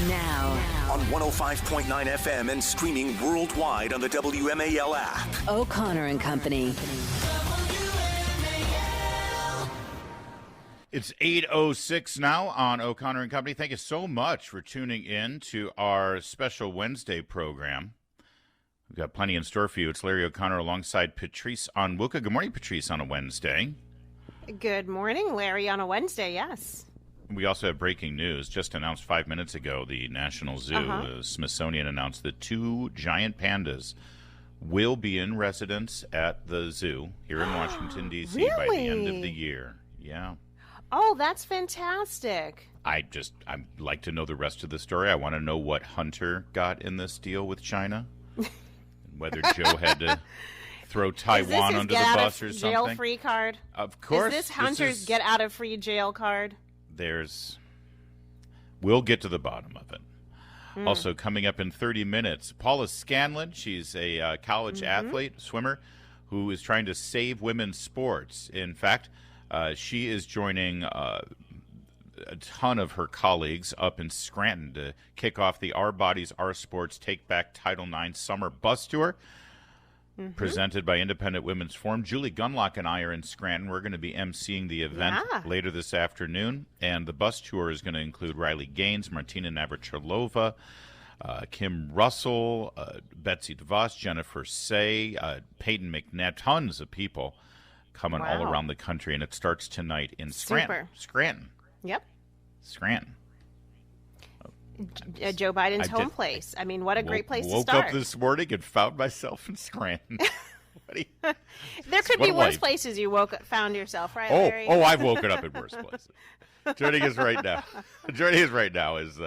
Now. On 105.9 FM and streaming worldwide on the WMAL app. O'Connor and Company. It's 8:06 now on O'Connor and Company. Thank you so much for tuning in to our special Wednesday program. We've got plenty in store for you. It's Larry O'Connor alongside Patrice Onwuka. Good morning, Patrice, on a Wednesday. Good morning, Larry, on a Wednesday, yes. We also have breaking news. Just announced 5 minutes ago, the National Zoo, the Smithsonian, announced that 2 giant pandas will be in residence at the zoo here in Washington, D.C. Really? by the end of the year. Yeah. Oh, that's fantastic. I'd like to know the rest of the story. I want to know what Hunter got in this deal with China. Whether Joe had to throw Taiwan under the bus or something. Jail-free card? Of course. Is this Hunter's get-out-of-free jail card? We'll get to the bottom of it. Also, coming up in 30 minutes, Paula Scanlan. She's a college athlete, swimmer, who is trying to save women's sports. In fact, she is joining a ton of her colleagues up in Scranton to kick off the Our Bodies, Our Sports Take Back Title IX Summer Bus Tour, presented by Independent Women's Forum. Julie Gunlock and I are in Scranton. We're going to be emceeing the event later this afternoon, and the bus tour is going to include Riley Gaines, Martina Navratilova, Kim Russell, Betsy DeVos, Jennifer Say, Peyton McNabb, tons of people coming all around the country, and it starts tonight in Scranton. Scranton. Yep. Scranton. Joe Biden's home place. I mean, what a great place to start. Woke up this morning and found myself in Scranton. There could be worse places you found yourself, right, Larry? Oh, I've woken up in worse places. Joining us right now is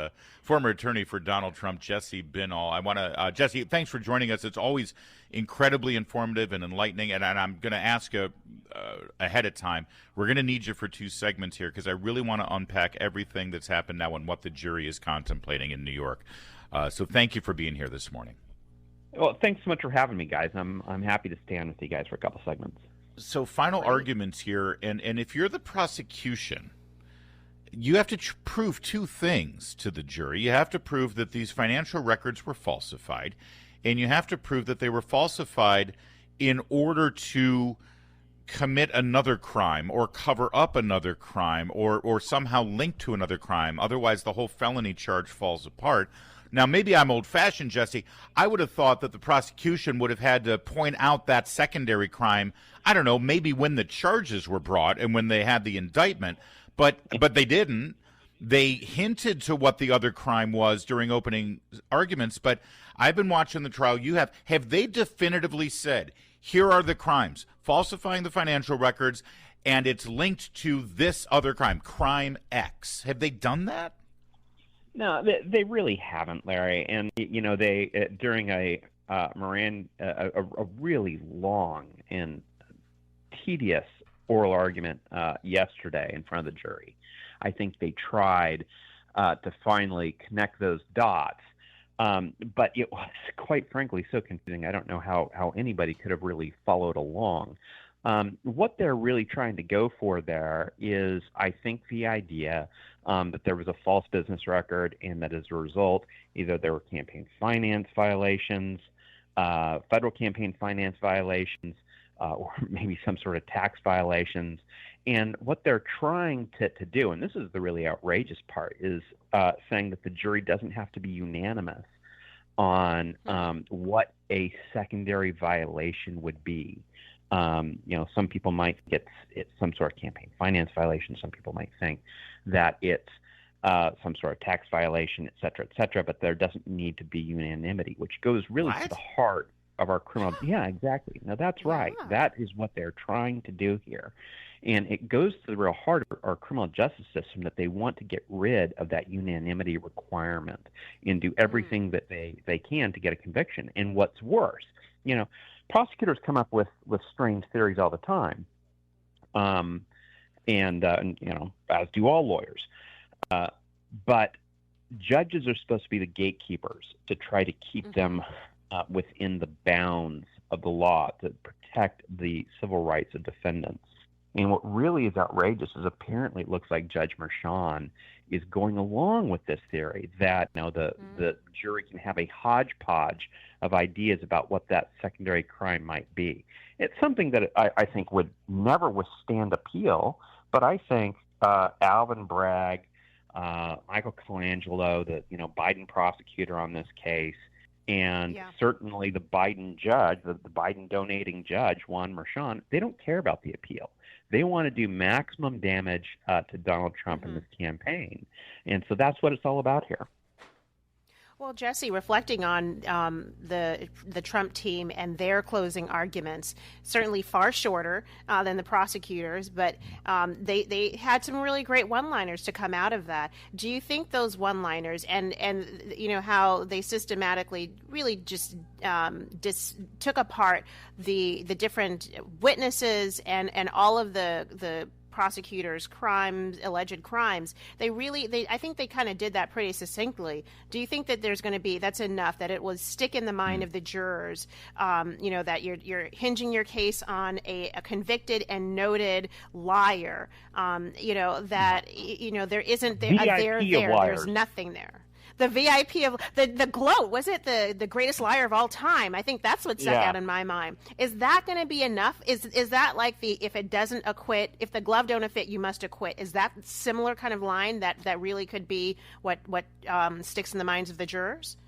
former attorney for Donald Trump, Jesse Binnall. I want to, Jesse, thanks for joining us. It's always incredibly informative and enlightening, and I'm going to ask ahead of time. We're going to need you for 2 segments here because I really want to unpack everything that's happened now and what the jury is contemplating in New York. So thank you for being here this morning. Well, thanks so much for having me, guys. I'm happy to stand with you guys for a couple segments. So final arguments here, and if you're the prosecution, you have to prove 2 things to the jury. You have to prove that these financial records were falsified, and you have to prove that they were falsified in order to commit another crime or cover up another crime or somehow link to another crime. Otherwise, the whole felony charge falls apart. Now, maybe I'm old-fashioned, Jesse. I would have thought that the prosecution would have had to point out that secondary crime, I don't know, maybe when the charges were brought and when they had the indictment. But they didn't. They hinted to what the other crime was during opening arguments. But I've been watching the trial. Have they definitively said, here are the crimes, falsifying the financial records, and it's linked to this other crime, crime X? Have they done that? No, they really haven't, Larry. And they during a really long and tedious oral argument yesterday in front of the jury, I think they tried to finally connect those dots. But it was, quite frankly, so confusing. I don't know how anybody could have really followed along. What they're really trying to go for there is, I think, the idea that there was a false business record and that as a result, either there were campaign finance violations, federal campaign finance violations, or maybe some sort of tax violations. And what they're trying to do, and this is the really outrageous part, is saying that the jury doesn't have to be unanimous on what a secondary violation would be. Some people might get it's some sort of campaign finance violation. Some people might think that it's some sort of tax violation, et cetera, but there doesn't need to be unanimity, which goes really to the heart of our criminal. Yeah, exactly. Now, that's right. That is what they're trying to do here. And it goes to the real heart of our criminal justice system that they want to get rid of that unanimity requirement and do everything that they can to get a conviction. And what's worse, prosecutors come up with strange theories all the time, and as do all lawyers. But judges are supposed to be the gatekeepers to try to keep them within the bounds of the law to protect the civil rights of defendants. And what really is outrageous is apparently it looks like Judge Merchan is going along with this theory that the jury can have a hodgepodge of ideas about what that secondary crime might be. It's something that I think would never withstand appeal, but I think Alvin Bragg, Michael Colangelo, the Biden prosecutor on this case, and certainly the Biden judge, the Biden donating judge, Juan Merchan, they don't care about the appeal. They want to do maximum damage to Donald Trump in this campaign. And so that's what it's all about here. Well, Jesse, reflecting on the Trump team and their closing arguments, certainly far shorter than the prosecutors, but they had some really great one-liners to come out of that. Do you think those one-liners and how they systematically really just took apart the different witnesses and all of the prosecutors' alleged crimes, I think they kind of did that pretty succinctly. Do you think that that's enough, that it will stick in the mind of the jurors, that you're hinging your case on a convicted and noted liar, there isn't there's nothing there. The VIP of the gloat, was it the greatest liar of all time? I think that's what stuck out in my mind. Is that going to be enough? Is that like if it doesn't acquit, if the glove don't fit, you must acquit? Is that similar kind of line that really could be what sticks in the minds of the jurors?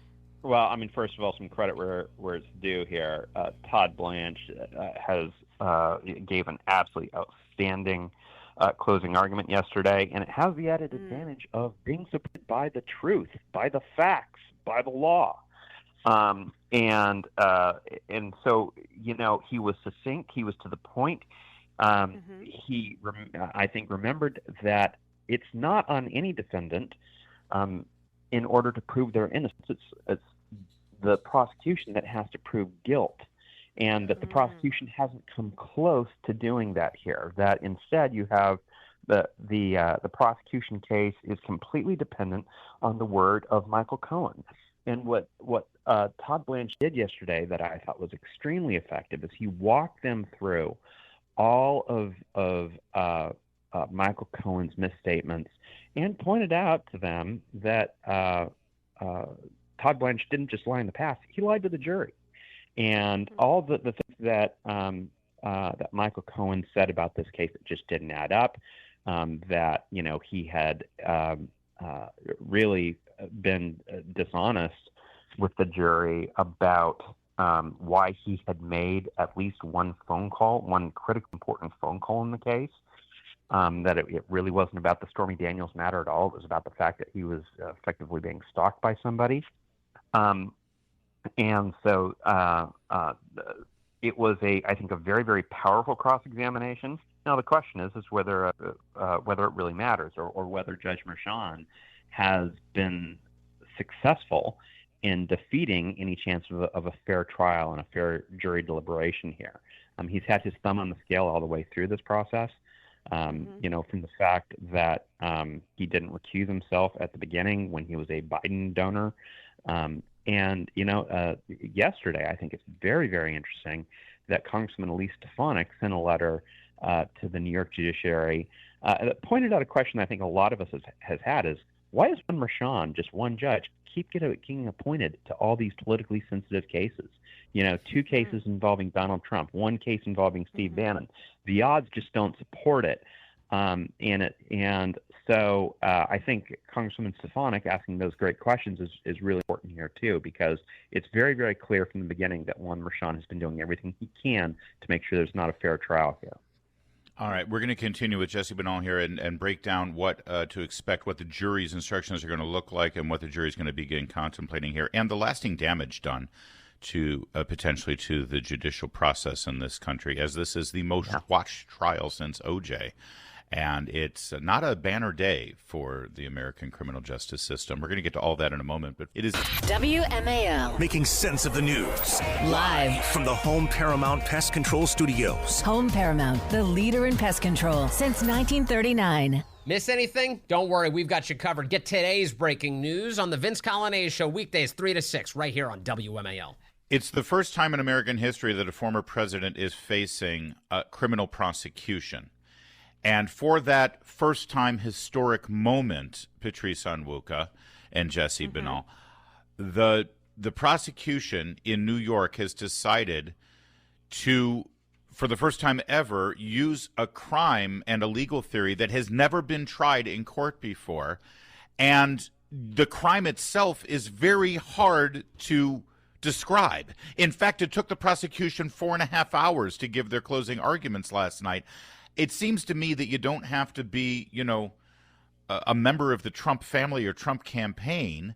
Well, I mean, first of all, some credit where it's due here. Todd Blanche gave an absolutely outstanding closing argument yesterday, and it has the added advantage of being supported by the truth, by the facts, by the law. And so, he was succinct, he was to the point. He, I think, remembered that it's not on any defendant in order to prove their innocence. It's the prosecution that has to prove guilt. And that the prosecution hasn't come close to doing that here. That instead you have the prosecution case is completely dependent on the word of Michael Cohen. And what Todd Blanche did yesterday that I thought was extremely effective is he walked them through all of Michael Cohen's misstatements and pointed out to them that Todd Blanche didn't just lie in the past; he lied to the jury. And all the things that Michael Cohen said about this case that just didn't add up, that he had really been dishonest with the jury about why he had made at least one critically important phone call in the case, that it really wasn't about the Stormy Daniels matter at all. It was about the fact that he was effectively being stalked by somebody. And so it was I think, a very, very powerful cross-examination. Now the question is whether it really matters, or whether Judge Merchan has been successful in defeating any chance of a fair trial and a fair jury deliberation here. He's had his thumb on the scale all the way through this process. From the fact that he didn't recuse himself at the beginning when he was a Biden donor. And yesterday, I think it's very, very interesting that Congressman Elise Stefanik sent a letter to the New York judiciary that pointed out a question I think a lot of us has had is, why is Juan Merchan, just one judge, keep getting appointed to all these politically sensitive cases? 2 cases involving Donald Trump, 1 case involving Steve Bannon. The odds just don't support it. So I think Congresswoman Stefanik asking those great questions is really important here too, because it's very, very clear from the beginning that Juan Merchan has been doing everything he can to make sure there's not a fair trial here. All right, we're going to continue with Jesse Binnall here and break down what to expect, what the jury's instructions are going to look like, and what the jury's going to begin contemplating here, and the lasting damage done to potentially to the judicial process in this country, as this is the most watched trial since OJ. And it's not a banner day for the American criminal justice system. We're going to get to all that in a moment, but it is WMAL. Making sense of the news. Live from the Home Paramount Pest Control Studios. Home Paramount, the leader in pest control since 1939. Miss anything? Don't worry, we've got you covered. Get today's breaking news on the Vince Colonnese Show, weekdays 3 to 6, right here on WMAL. It's the first time in American history that a former president is facing criminal prosecution. And for that first-time historic moment, Patrice Onwuka and Jesse Binnall, the prosecution in New York has decided to, for the first time ever, use a crime and a legal theory that has never been tried in court before. And the crime itself is very hard to describe. In fact, it took the prosecution 4.5 hours to give their closing arguments last night. It seems to me that you don't have to be, a member of the Trump family or Trump campaign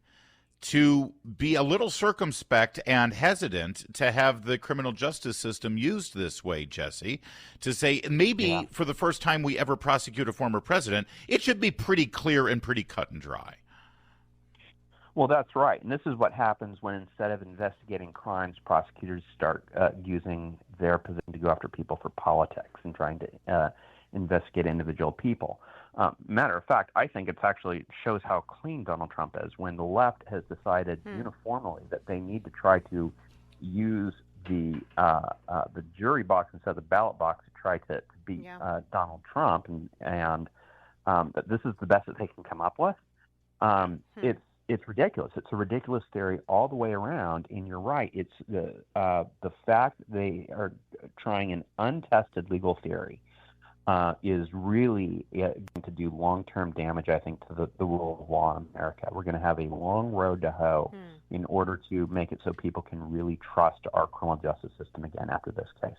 to be a little circumspect and hesitant to have the criminal justice system used this way, Jesse, to say maybe for the first time we ever prosecute a former president, it should be pretty clear and pretty cut and dry. Well, that's right. And this is what happens when instead of investigating crimes, prosecutors start using their position to go after people for politics and trying to investigate individual people. Matter of fact, I think it actually shows how clean Donald Trump is when the left has decided uniformly that they need to try to use the jury box instead of the ballot box to try to beat Donald Trump, and that this is the best that they can come up with. It's ridiculous. It's a ridiculous theory all the way around. And you're right. It's the fact that they are trying an untested legal theory is really going to do long-term damage, I think, to the rule of law in America. We're going to have a long road to hoe in order to make it so people can really trust our criminal justice system again after this case.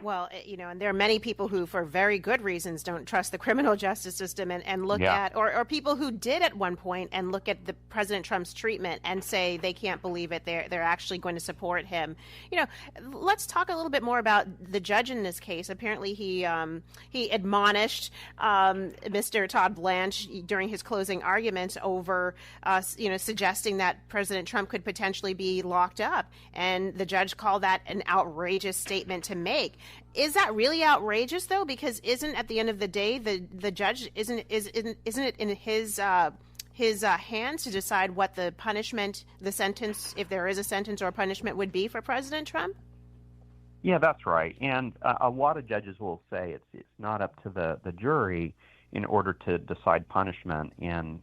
Well, and there are many people who, for very good reasons, don't trust the criminal justice system and look at, or people who did at one point and look at the President Trump's treatment and say they can't believe it. They're actually going to support him. Let's talk a little bit more about the judge in this case. Apparently, he admonished Mr. Todd Blanche during his closing arguments over, suggesting that President Trump could potentially be locked up, and the judge called that an outrageous statement to make. Is that really outrageous, though? Because isn't at the end of the day the judge isn't it in his hands to decide what the punishment, the sentence, if there is a sentence or a punishment, would be for President Trump? Yeah, that's right. And a lot of judges will say it's not up to the jury in order to decide punishment in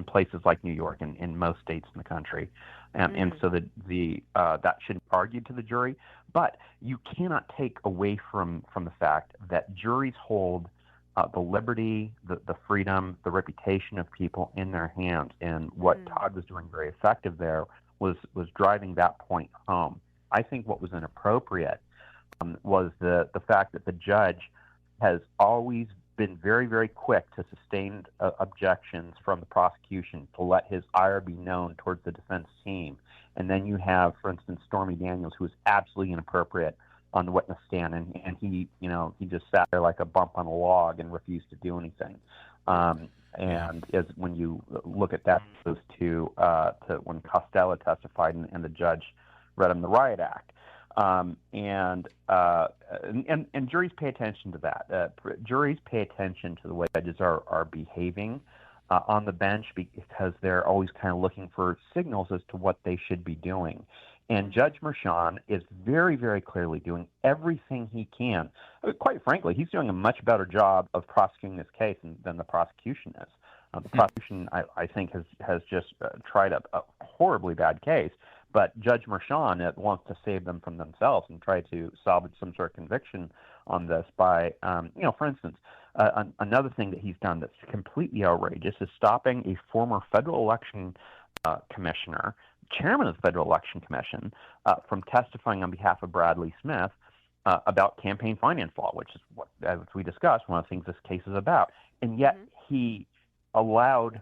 places like New York and in most states in the country, and so that should be argued to the jury. But you cannot take away from the fact that juries hold the liberty, the freedom, the reputation of people in their hands. And what Todd was doing very effective there was driving that point home. I think what was inappropriate was the fact that the judge has always been very, very quick to sustain objections from the prosecution to let his ire be known towards the defense team. And then you have, for instance, Stormy Daniels, who was absolutely inappropriate on the witness stand, and he just sat there like a bump on a log and refused to do anything. And when you look at that, goes to when Costello testified and the judge read him the Riot Act. And juries pay attention to that. Juries pay attention to the way judges are behaving on the bench because they're always kind of looking for signals as to what they should be doing. And Judge Merchan is very, very clearly doing everything he can. Quite frankly, he's doing a much better job of prosecuting this case than the prosecution is. The prosecution, I think, has just tried a horribly bad case. But Judge Merchan wants to save them from themselves and try to salvage some sort of conviction on this by, for instance, another thing that he's done that's completely outrageous is stopping a former federal election commissioner, chairman of the Federal Election Commission, from testifying on behalf of Bradley Smith about campaign finance law, which is what, as we discussed, one of the things this case is about. And yet he allowed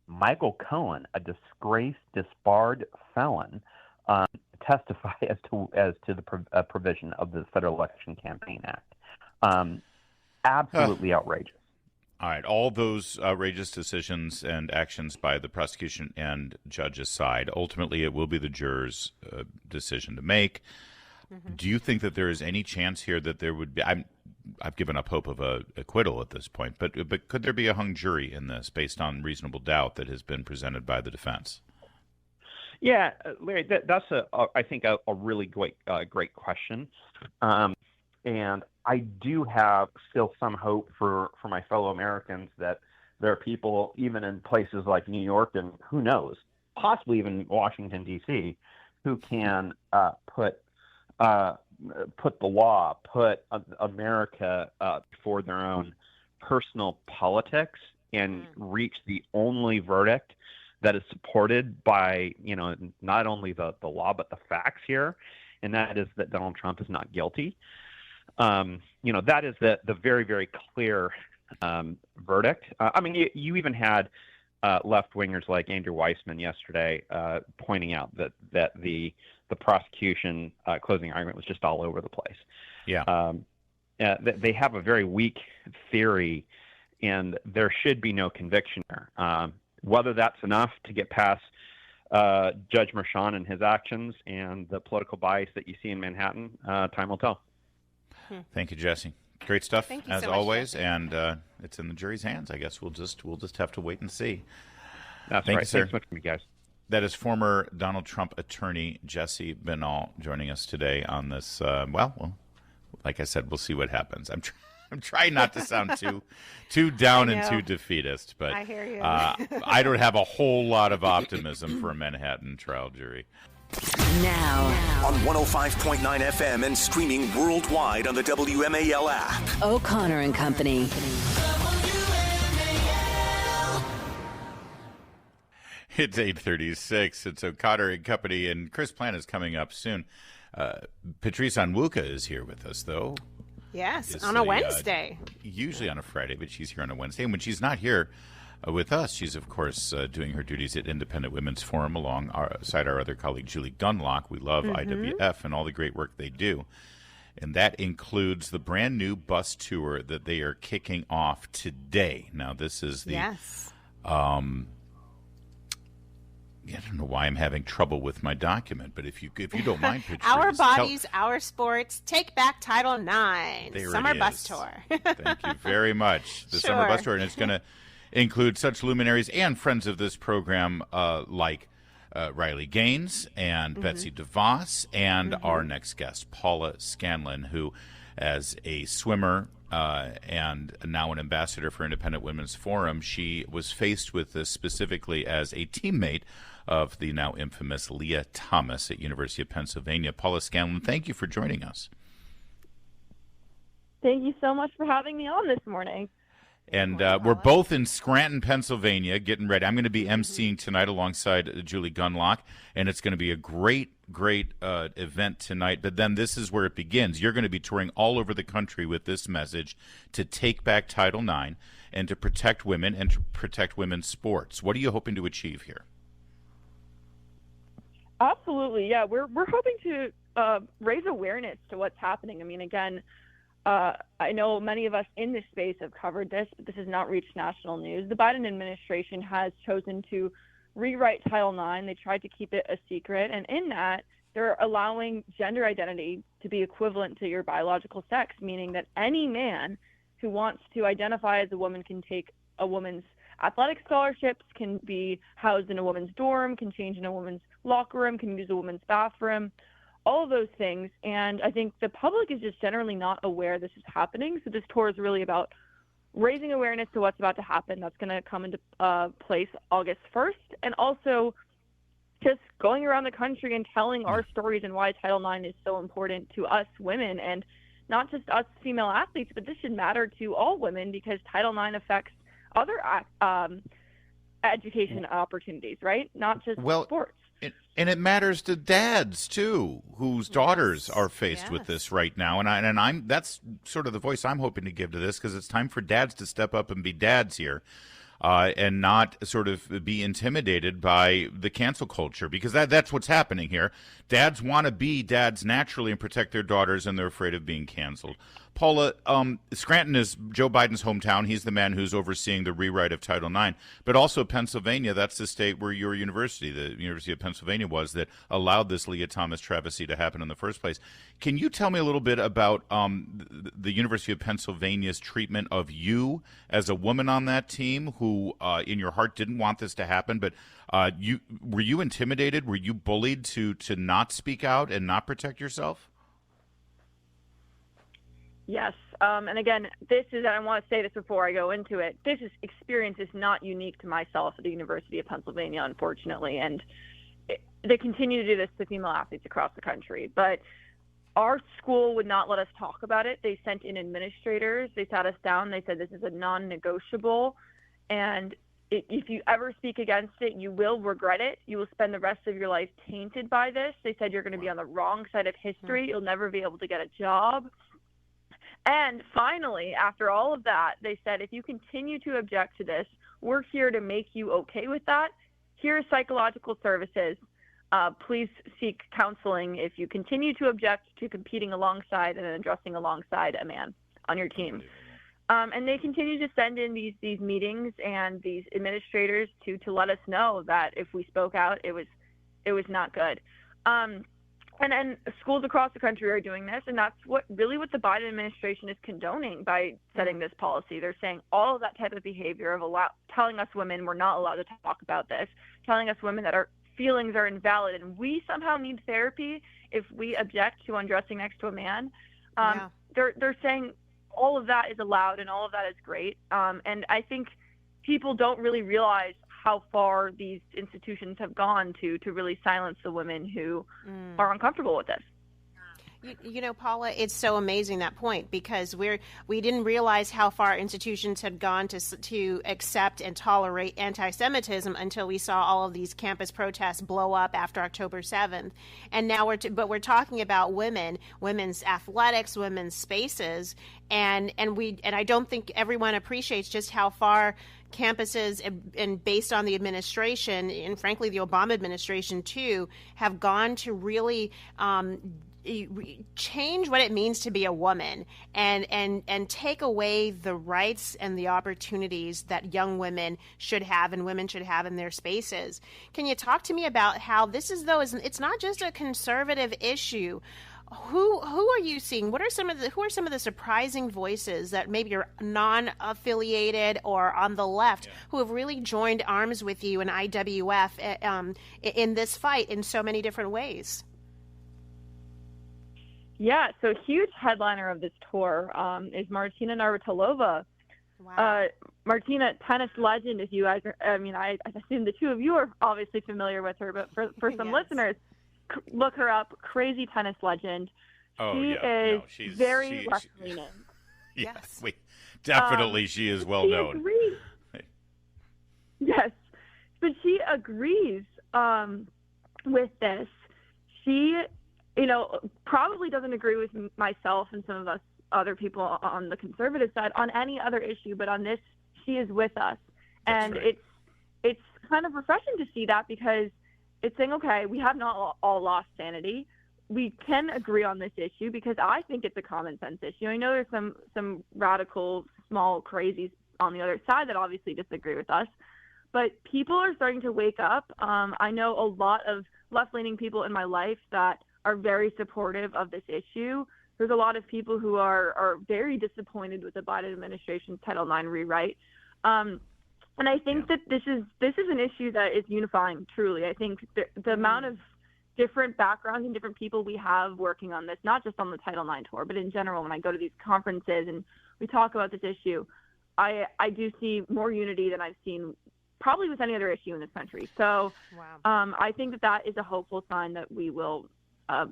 Michael Cohen, a disgraced, disbarred felon, testify as to the provision of the Federal Election Campaign Act. Absolutely outrageous. All right, all those outrageous decisions and actions by the prosecution and judge aside, ultimately it will be the jurors' decision to make. Do you think that there is any chance here that there would be? I've given up hope of a acquittal at this point, but could there be a hung jury in this based on reasonable doubt that has been presented by the defense? Yeah, Larry, that's I think a really great question. And I do have still some hope for my fellow Americans that there are people, even in places like New York and who knows, possibly even Washington, D.C., who can put the law, put America for their own personal politics and reach the only verdict that is supported by, not only the law, but the facts here. And that is that Donald Trump is not guilty. That is the very, very clear verdict. You even had left-wingers like Andrew Weissman yesterday pointing out that the prosecution closing argument was just all over the place. Yeah. They have a very weak theory, and there should be no conviction there. Whether that's enough to get past Judge Merchan and his actions and the political bias that you see in Manhattan, time will tell. Thank you, Jesse. Great stuff as so always, much, and it's in the jury's hands. I guess we'll just have to wait and see. That's Thank right. you, sir. Thanks so much, you guys. That is former Donald Trump attorney Jesse Binnall joining us today on this. Well, like I said, we'll see what happens. I'm trying not to sound too down and too defeatist, but I hear you. I don't have a whole lot of optimism for a Manhattan trial jury. Now, On 105.9 FM and streaming worldwide on the WMAL app. O'Connor and Company. It's 8:36. It's O'Connor and Company, and Chris Plant is coming up soon. Patrice Onwuka is here with us, though. Yes, It's on a Wednesday. Usually on a Friday, but she's here on a Wednesday. And when she's not here with us, she's, of course, doing her duties at Independent Women's Forum alongside our other colleague, Julie Gunlock. We love IWF and all the great work they do. And that includes the brand new bus tour that they are kicking off today. Now, this is the... Yes. I don't know why I'm having trouble with my document, but if you don't mind, Patrice, Our bodies, our sports. Take back Title IX. There Summer it bus is. tour. Thank you very much. The summer bus tour, and it's going to include such luminaries and friends of this program like Riley Gaines and Betsy DeVos, and our next guest, Paula Scanlan, who, as a swimmer and now an ambassador for Independent Women's Forum, she was faced with this specifically as a teammate of the now infamous Lia Thomas at University of Pennsylvania. Paula Scanlan, thank you for joining us. Thank you so much for having me on this morning. And we're both in Scranton, Pennsylvania, getting ready. I'm going to be emceeing tonight alongside Julie Gunlock, and it's going to be a great event tonight. But then this is where it begins. You're going to be touring all over the country with this message to take back Title IX and to protect women and to protect women's sports. What are you hoping to achieve here? Absolutely, yeah. We're hoping to raise awareness to what's happening. I mean, again, I know many of us in this space have covered this, but this has not reached national news. The Biden administration has chosen to rewrite Title IX. They tried to keep it a secret, and in that, they're allowing gender identity to be equivalent to your biological sex, meaning that any man who wants to identify as a woman can take a woman's athletic scholarships, can be housed in a woman's dorm, can change in a woman's locker room, can use a woman's bathroom, all of those things. And I think the public is just generally not aware this is happening. So this tour is really about raising awareness to what's about to happen. That's going to come into place August 1st. And also just going around the country and telling our stories and why Title IX is so important to us women, and not just us female athletes, but this should matter to all women because Title IX affects other education opportunities, right? Not just sports. And it matters to dads too, whose daughters are faced with this right now. And I'm that's sort of the voice I'm hoping to give to this, because it's time for dads to step up and be dads here, and not sort of be intimidated by the cancel culture, because that's what's happening here. Dads want to be dads naturally and protect their daughters, and they're afraid of being canceled. Paula, Scranton is Joe Biden's hometown. He's the man who's overseeing the rewrite of Title IX. But also Pennsylvania, that's the state where your university, the University of Pennsylvania, was, that allowed this Lia Thomas travesty to happen in the first place. Can you tell me a little bit about the University of Pennsylvania's treatment of you as a woman on that team who, in your heart, didn't want this to happen, but were you intimidated? Were you bullied to not speak out and not protect yourself? Yes. And again, I want to say this before I go into it, experience is not unique to myself at the University of Pennsylvania, unfortunately. And they continue to do this to female athletes across the country. But our school would not let us talk about it. They sent in administrators. They sat us down. They said, this is a non-negotiable. And if you ever speak against it, you will regret it. You will spend the rest of your life tainted by this. They said you're going to be on the wrong side of history. You'll never be able to get a job. And finally, after all of that, they said, if you continue to object to this, we're here to make you okay with that. Here are psychological services. Please seek counseling if you continue to object to competing alongside and addressing alongside a man on your team. And they continue to send in these meetings and these administrators to let us know that if we spoke out, it was not good. And schools across the country are doing this, and that's what the Biden administration is condoning by setting this policy. They're saying all of that type of behavior of telling us women we're not allowed to talk about this, telling us women that our feelings are invalid, and we somehow need therapy if we object to undressing next to a man. They're saying all of that is allowed and all of that is great. And I think people don't really realize how far these institutions have gone to really silence the women who are uncomfortable with this. You know, Paula, it's so amazing, that point, because we didn't realize how far institutions had gone to accept and tolerate anti-Semitism until we saw all of these campus protests blow up after October 7th. And now we're talking about women's athletics, women's spaces, and I don't think everyone appreciates just how far campuses and based on the administration, and frankly the Obama administration too, have gone to really change what it means to be a woman and take away the rights and the opportunities that young women should have and women should have in their spaces. Can you talk to me about how this it's not just a conservative issue? Who are you seeing? Who are some of the surprising voices that maybe are non-affiliated or on the left who have really joined arms with you in IWF in this fight in so many different ways? Yeah, so huge headliner of this tour is Martina Navratilova. Wow. Martina, tennis legend. If you guys I assume the two of you are obviously familiar with her, but for some listeners, look her up. Crazy tennis legend. She's very left-leaning. Yes, definitely she is well known. Yes, but she agrees with this. She probably doesn't agree with myself and some of us other people on the conservative side on any other issue, but on this, she is with us. And it's kind of refreshing to see that, because it's saying, okay, we have not all lost sanity. We can agree on this issue, because I think it's a common sense issue. I know there's some radical, small crazies on the other side that obviously disagree with us, but people are starting to wake up. I know a lot of left-leaning people in my life that are very supportive of this issue. There's a lot of people who are very disappointed with the Biden administration's Title IX rewrite. And I think that this is an issue that is unifying, truly. I think the amount of different backgrounds and different people we have working on this, not just on the Title IX tour, but in general, when I go to these conferences and we talk about this issue, I do see more unity than I've seen probably with any other issue in this country. So I think that is a hopeful sign that we will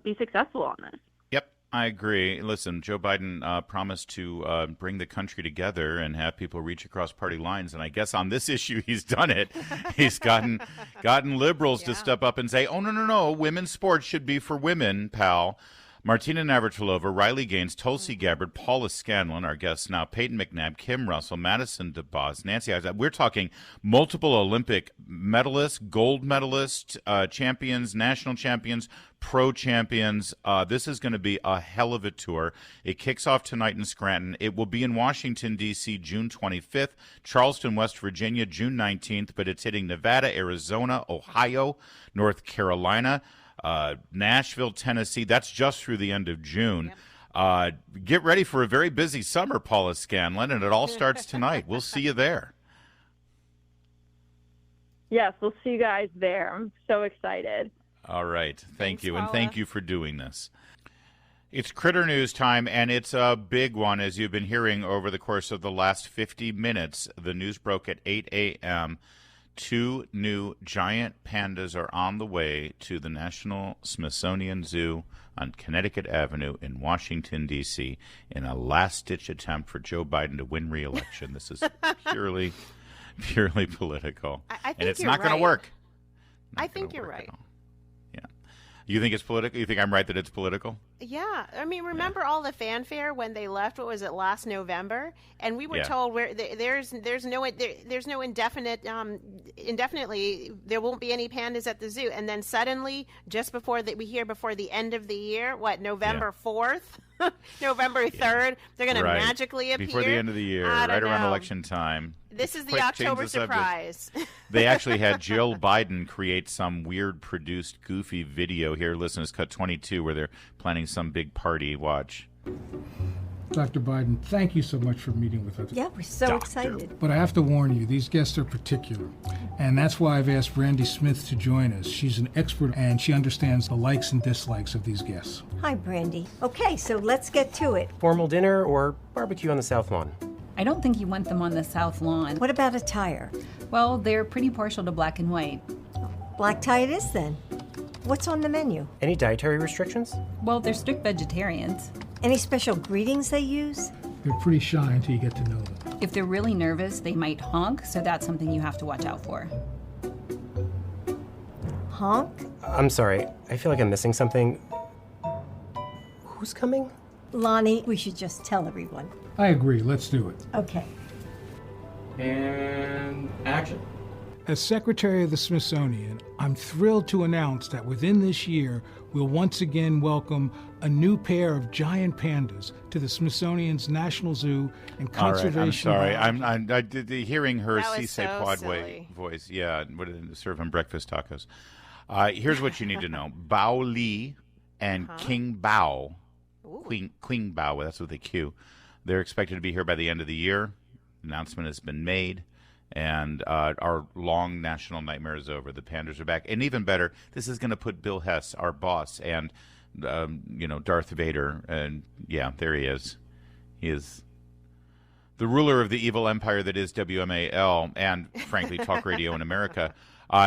be successful on this. Yep, I agree. Listen, Joe Biden promised to bring the country together and have people reach across party lines, and I guess on this issue he's done it. He's gotten liberals to step up and say, "Oh no, women's sports should be for women, pal." Martina Navratilova, Riley Gaines, Tulsi Gabbard, Paula Scanlan, our guests now, Peyton McNabb, Kim Russell, Madison DeBoss, Nancy Isaac. We're talking multiple Olympic medalists, gold medalists, champions, national champions, pro champions. This is going to be a hell of a tour. It kicks off tonight in Scranton. It will be in Washington, D.C., June 25th, Charleston, West Virginia, June 19th, but it's hitting Nevada, Arizona, Ohio, North Carolina, Nashville, Tennessee. That's just through the end of June. Yep. Get ready for a very busy summer, Paula Scanlan, and it all starts tonight. We'll see you there. Yes, we'll see you guys there. I'm so excited. All right. Thanks, you. Paula. And thank you for doing this. It's Critter News time, and it's a big one, as you've been hearing over the course of the last 50 minutes. The news broke at 8 a.m. 2 new giant pandas are on the way to the National Smithsonian Zoo on Connecticut Avenue in Washington, D.C., in a last-ditch attempt for Joe Biden to win re-election. This is purely political. I think and it's you're not going right. to work. I think you're right. Yeah. You think it's political? You think I'm right that it's political? Yeah, I mean, remember all the fanfare when they left? What was it, last November? And we were told there's no indefinitely there won't be any pandas at the zoo. And then suddenly, just before before the end of the year, November 4th, November 3rd, they're going to magically appear before the end of the year, right around election time. This is the October surprise. They actually had Jill Biden create some weird produced goofy video here. Listen, it's cut 22 where they're planning some big party. Watch. Dr. Biden, thank you so much for meeting with us. Yeah, we're so excited. But I have to warn you, these guests are particular. And that's why I've asked Brandy Smith to join us. She's an expert and she understands the likes and dislikes of these guests. Hi, Brandy. Okay, so let's get to it. Formal dinner or barbecue on the South Lawn? I don't think you want them on the South Lawn. What about attire? Well, they're pretty partial to black and white. Black tie it is then. What's on the menu? Any dietary restrictions? Well, they're strict vegetarians. Any special greetings they use? They're pretty shy until you get to know them. If they're really nervous, they might honk, so that's something you have to watch out for. Honk? I'm sorry, I feel like I'm missing something. Who's coming? Lonnie, we should just tell everyone. I agree. Let's do it. Okay. And action. As Secretary of the Smithsonian, I'm thrilled to announce that within this year, we'll once again welcome a new pair of giant pandas to the Smithsonian's National Zoo and Conservation. All right, I'm sorry. I did hearing her That was Cisse so Quadway silly. voice. Yeah, what did they serve him breakfast tacos? Here's what you need to know: Bao Li and King Bao, Queen Bao. That's with a Q. They're expected to be here by the end of the year. Announcement has been made. And our long national nightmare is over. The pandas are back. And even better, this is going to put Bill Hess, our boss, and, Darth Vader. And, yeah, there he is. He is the ruler of the evil empire that is WMAL and, frankly, talk radio in America.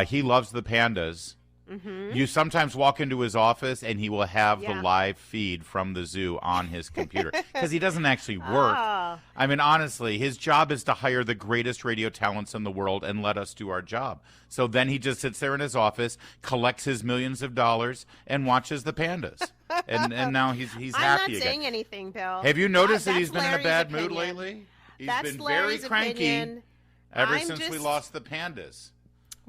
He loves the pandas. Mm-hmm. You sometimes walk into his office and he will have the live feed from the zoo on his computer because he doesn't actually work. I mean, honestly, his job is to hire the greatest radio talents in the world and let us do our job. So then he just sits there in his office, collects his millions of dollars, and watches the pandas. And now he's happy again. I'm not saying anything, Bill. Have you noticed that he's been Larry's in a bad opinion. mood lately? He's That's been Larry's very cranky opinion. ever since we lost the pandas.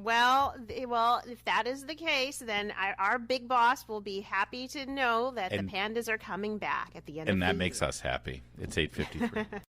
Well, if that is the case, then our big boss will be happy to know that the pandas are coming back at the end of the year. And that makes us happy. It's 8:53.